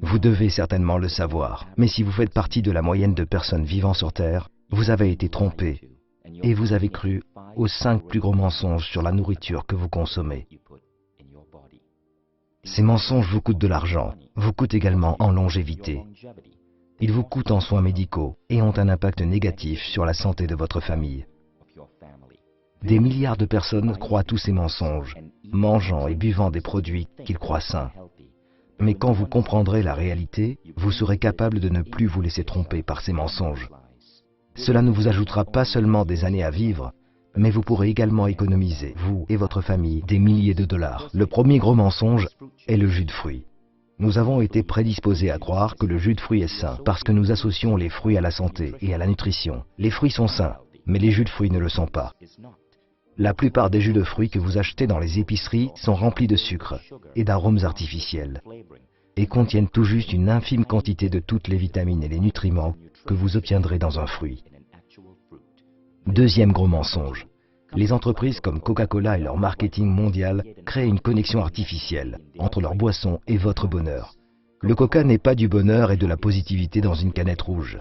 Vous devez certainement le savoir, mais si vous faites partie de la moyenne de personnes vivant sur Terre, vous avez été trompé et vous avez cru aux 5 plus gros mensonges sur la nourriture que vous consommez. Ces mensonges vous coûtent de l'argent, vous coûtent également en longévité. Ils vous coûtent en soins médicaux et ont un impact négatif sur la santé de votre famille. Des milliards de personnes croient tous ces mensonges, mangeant et buvant des produits qu'ils croient sains. Mais quand vous comprendrez la réalité, vous serez capable de ne plus vous laisser tromper par ces mensonges. Cela ne vous ajoutera pas seulement des années à vivre, mais vous pourrez également économiser, vous et votre famille, des milliers de dollars. Le premier gros mensonge est le jus de fruits. Nous avons été prédisposés à croire que le jus de fruits est sain parce que nous associons les fruits à la santé et à la nutrition. Les fruits sont sains, mais les jus de fruits ne le sont pas. La plupart des jus de fruits que vous achetez dans les épiceries sont remplis de sucre et d'arômes artificiels et contiennent tout juste une infime quantité de toutes les vitamines et les nutriments que vous obtiendrez dans un fruit. Deuxième gros mensonge. Les entreprises comme Coca-Cola et leur marketing mondial créent une connexion artificielle entre leur boisson et votre bonheur. Le Coca n'est pas du bonheur et de la positivité dans une canette rouge.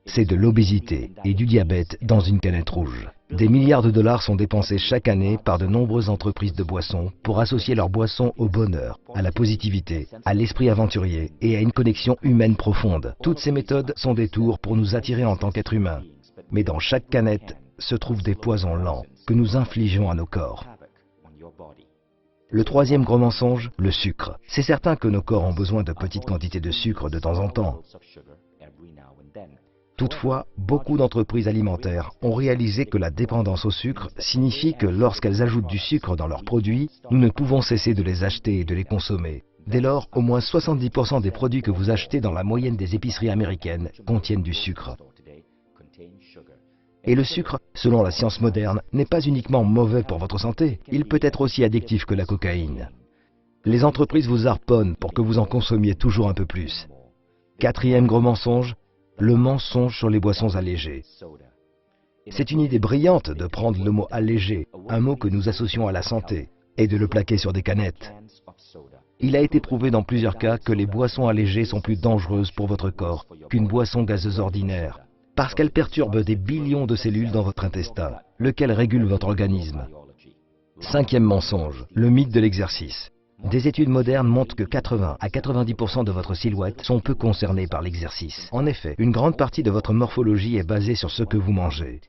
C'est de l'obésité et du diabète dans une canette rouge. Des milliards de dollars sont dépensés chaque année par de nombreuses entreprises de boissons pour associer leurs boissons au bonheur, à la positivité, à l'esprit aventurier et à une connexion humaine profonde. Toutes ces méthodes sont des tours pour nous attirer en tant qu'êtres humains. Mais dans chaque canette se trouvent des poisons lents que nous infligeons à nos corps. Le troisième gros mensonge, le sucre. C'est certain que nos corps ont besoin de petites quantités de sucre de temps en temps. Toutefois, beaucoup d'entreprises alimentaires ont réalisé que la dépendance au sucre signifie que lorsqu'elles ajoutent du sucre dans leurs produits, nous ne pouvons cesser de les acheter et de les consommer. Dès lors, au moins 70% des produits que vous achetez dans la moyenne des épiceries américaines contiennent du sucre. Et le sucre, selon la science moderne, n'est pas uniquement mauvais pour votre santé, il peut être aussi addictif que la cocaïne. Les entreprises vous harponnent pour que vous en consommiez toujours un peu plus. Quatrième gros mensonge, le mensonge sur les boissons allégées. C'est une idée brillante de prendre le mot allégé, un mot que nous associons à la santé, et de le plaquer sur des canettes. Il a été prouvé dans plusieurs cas que les boissons allégées sont plus dangereuses pour votre corps qu'une boisson gazeuse ordinaire, parce qu'elles perturbent des billions de cellules dans votre intestin, lequel régule votre organisme. Cinquième mensonge, le mythe de l'exercice. Des études modernes montrent que 80 à 90% de votre silhouette sont peu concernées par l'exercice. En effet, une grande partie de votre morphologie est basée sur ce que vous mangez.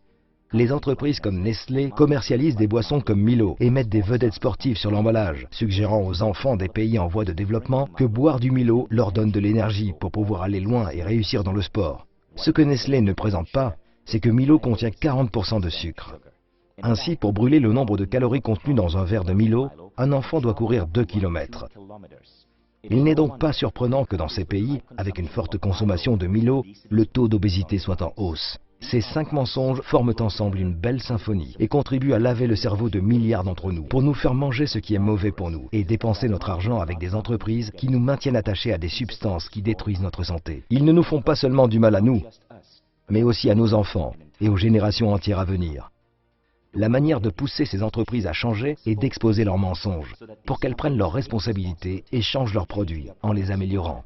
Les entreprises comme Nestlé commercialisent des boissons comme Milo et mettent des vedettes sportives sur l'emballage, suggérant aux enfants des pays en voie de développement que boire du Milo leur donne de l'énergie pour pouvoir aller loin et réussir dans le sport. Ce que Nestlé ne présente pas, c'est que Milo contient 40% de sucre. Ainsi, pour brûler le nombre de calories contenues dans un verre de Milo, un enfant doit courir 2 km. Il n'est donc pas surprenant que dans ces pays, avec une forte consommation de Milo, le taux d'obésité soit en hausse. Ces 5 mensonges forment ensemble une belle symphonie et contribuent à laver le cerveau de milliards d'entre nous pour nous faire manger ce qui est mauvais pour nous et dépenser notre argent avec des entreprises qui nous maintiennent attachés à des substances qui détruisent notre santé. Ils ne nous font pas seulement du mal à nous, mais aussi à nos enfants et aux générations entières à venir. La manière de pousser ces entreprises à changer est d'exposer leurs mensonges pour qu'elles prennent leurs responsabilités et changent leurs produits en les améliorant.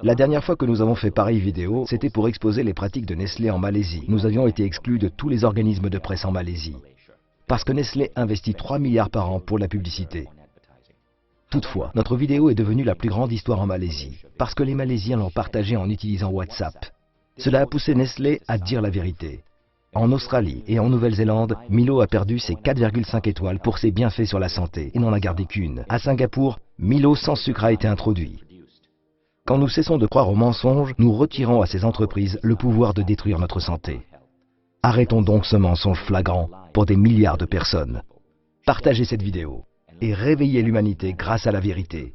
La dernière fois que nous avons fait pareille vidéo, c'était pour exposer les pratiques de Nestlé en Malaisie. Nous avions été exclus de tous les organismes de presse en Malaisie, parce que Nestlé investit 3 milliards par an pour la publicité. Toutefois, notre vidéo est devenue la plus grande histoire en Malaisie, parce que les Malaisiens l'ont partagée en utilisant WhatsApp. Cela a poussé Nestlé à dire la vérité. En Australie et en Nouvelle-Zélande, Milo a perdu ses 4,5 étoiles pour ses bienfaits sur la santé et n'en a gardé qu'une. À Singapour, Milo sans sucre a été introduit. Quand nous cessons de croire aux mensonges, nous retirons à ces entreprises le pouvoir de détruire notre santé. Arrêtons donc ce mensonge flagrant pour des milliards de personnes. Partagez cette vidéo et réveillez l'humanité grâce à la vérité.